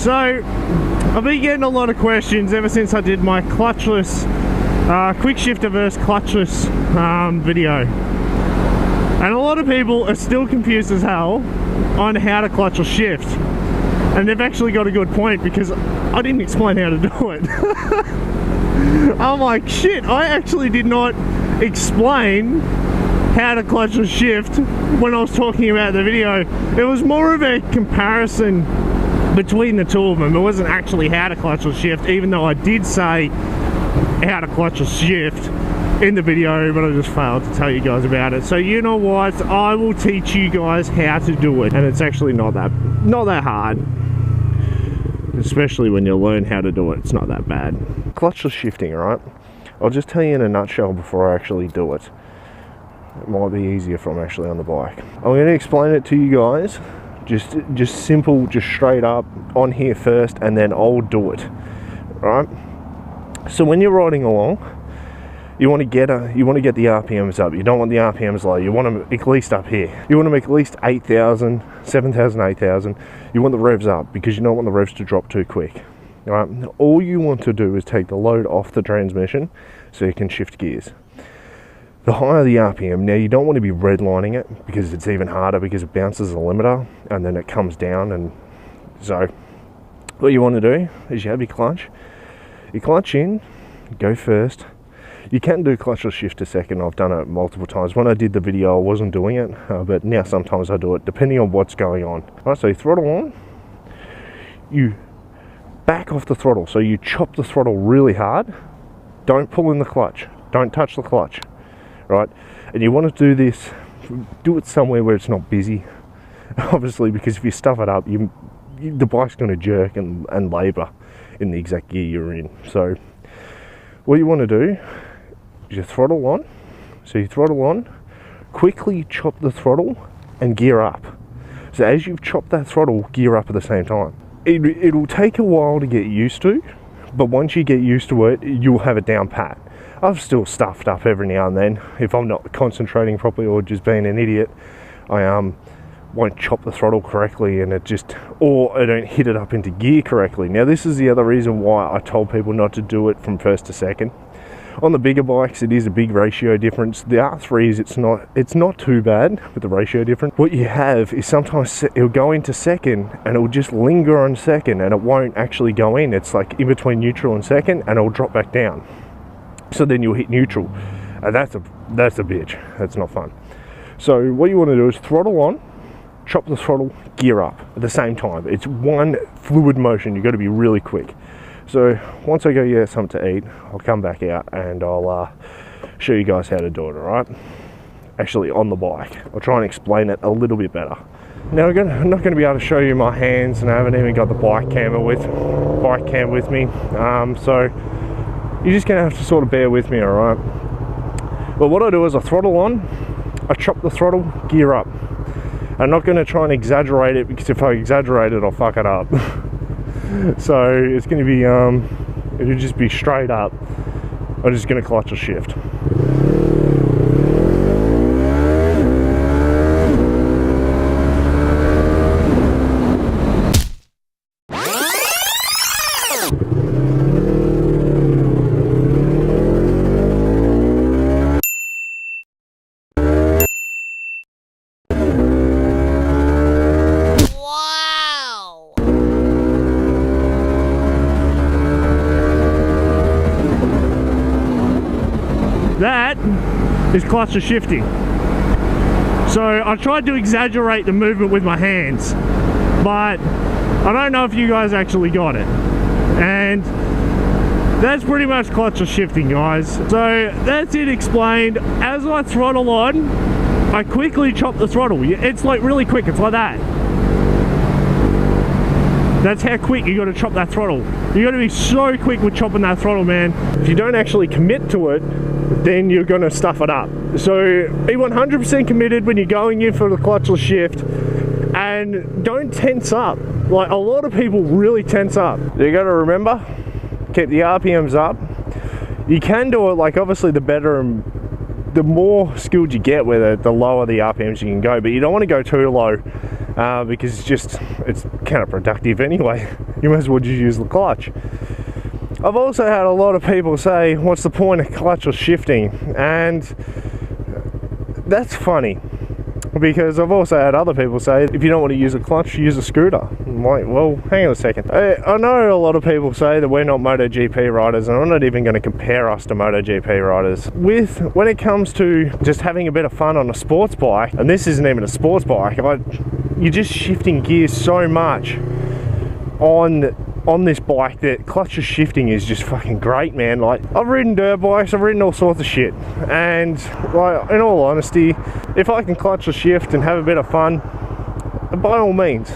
So I've been getting a lot of questions ever since I did my clutchless quick shifter versus clutchless video, and a lot of people are still confused as hell on how to clutch or shift, and they've actually got a good point because I didn't explain how to do it. I'm like, shit, I actually did not explain how to clutch or shift when I was talking about the video. It was more of a comparison between the two of them. It wasn't actually how to clutch or shift, even though I did say how to clutch or shift in the video, but I just failed to tell you guys about it. So you know what, I will teach you guys how to do it, and it's actually not that hard, especially when you learn how to do it. It's not that bad. Clutchless shifting, right? I'll just tell you in a nutshell before I actually do it. It might be easier if I'm actually on the bike. I'm going to explain it to you guys, just simple, just straight up on here first, and then I'll do it, right? So when you're riding along, you want to get the RPMs up. You don't want the RPMs low. You want them at least up here. You want them at least 8,000, 7,000, 8,000. You want the revs up because you don't want the revs to drop too quick. Right? All you want to do is take the load off the transmission so you can shift gears. The higher the RPM, now you don't want to be redlining it because it's even harder because it bounces the limiter and then it comes down. And so what you want to do is you have your clutch. You clutch in, go first. You can do clutchless shift a second. I've done it multiple times. When I did the video, I wasn't doing it, but now sometimes I do it depending on what's going on. All right, so you throttle on, you back off the throttle. So you chop the throttle really hard. Don't pull in the clutch. Don't touch the clutch, right? And you want to do this, do it somewhere where it's not busy, obviously, because if you stuff it up, the bike's going to jerk and labour in the exact gear you're in. So what you want to do, you throttle on. So you throttle on, quickly chop the throttle and gear up. So as you've chopped that throttle, gear up at the same time. It'll take a while to get used to, but once you get used to it, you'll have it down pat. I've still stuffed up every now and then. If I'm not concentrating properly or just being an idiot, I won't chop the throttle correctly and or I don't hit it up into gear correctly. Now this is the other reason why I told people not to do it from first to second. On the bigger bikes, it is a big ratio difference. The R3s, it's not too bad with the ratio difference. What you have is sometimes it'll go into second and it'll just linger on second and it won't actually go in. It's like in between neutral and second and it'll drop back down. So then you'll hit neutral. And that's a bitch. That's not fun. So what you want to do is throttle on, chop the throttle, gear up at the same time. It's one fluid motion. You've got to be really quick. So once I go get something to eat, I'll come back out and I'll show you guys how to do it, alright? Actually on the bike. I'll try and explain it a little bit better. Now I'm not going to be able to show you my hands, and I haven't even got the bike cam with me. So you're just going to have to sort of bear with me, alright? But what I do is I throttle on, I chop the throttle, gear up. I'm not going to try and exaggerate it because if I exaggerate it, I'll fuck it up. So it's going to be, it'll just be straight up. I'm just going to clutch or shift. That is clutch or shifting. So I tried to exaggerate the movement with my hands, but I don't know if you guys actually got it. And that's pretty much clutch or shifting, guys. So that's it explained. As I throttle on, I quickly chop the throttle. It's like really quick, it's like that. That's how quick you got to chop that throttle. You got to be so quick with chopping that throttle, man. If you don't actually commit to it, then you're going to stuff it up. So be 100% committed when you're going in for the clutchless shift, and don't tense up. Like, a lot of people really tense up. You got to remember, keep the RPMs up. You can do it, like, obviously the better and the more skilled you get with it, the lower the RPMs you can go, but you don't want to go too low because it's counterproductive anyway. you might as well just use the clutch. I've also had a lot of people say, what's the point of clutchless shifting? And that's funny, because I've also had other people say, if you don't want to use a clutch, use a scooter. I'm like, well, hang on a second. I know a lot of people say that we're not MotoGP riders, and I'm not even going to compare us to MotoGP riders. When it comes to just having a bit of fun on a sports bike, and this isn't even a sports bike, you're just shifting gears so much on this bike that clutchless shifting is just fucking great, man. Like, I've ridden dirt bikes, I've ridden all sorts of shit, and like, in all honesty, if I can clutchless shift and have a bit of fun, by all means.